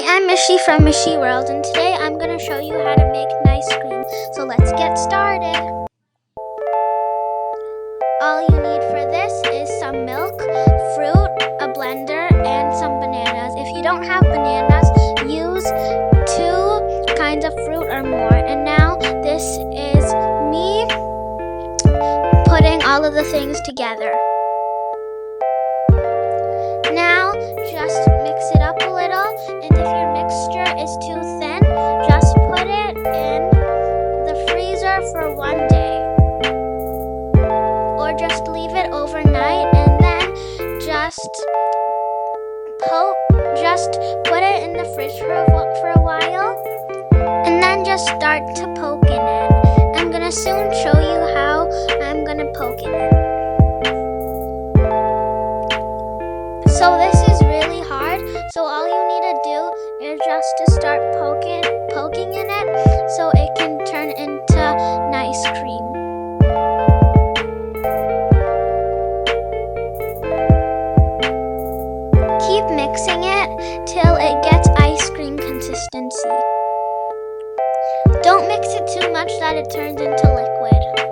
Hi, I'm Mishi from Mishiworld, and today I'm going to show you how to make Nicecream. So let's get started. All you need for this is some milk, fruit, a blender, and some bananas. If you don't have bananas, use 2 kinds of fruit or more. And now this is me putting all of the things together. Now just mix it up a little, and if your mixture is too thin, just put it in the freezer for 1 day. Or just leave it overnight and then just put it in the fridge for a while, and then just start to poke in it. I'm gonna soon show you how I'm gonna poke in it. So this is really hard, so all you need to do is just to start poking in it so it can turn into Nicecream. Keep mixing it till it gets ice cream consistency. Don't mix it too much that it turns into liquid.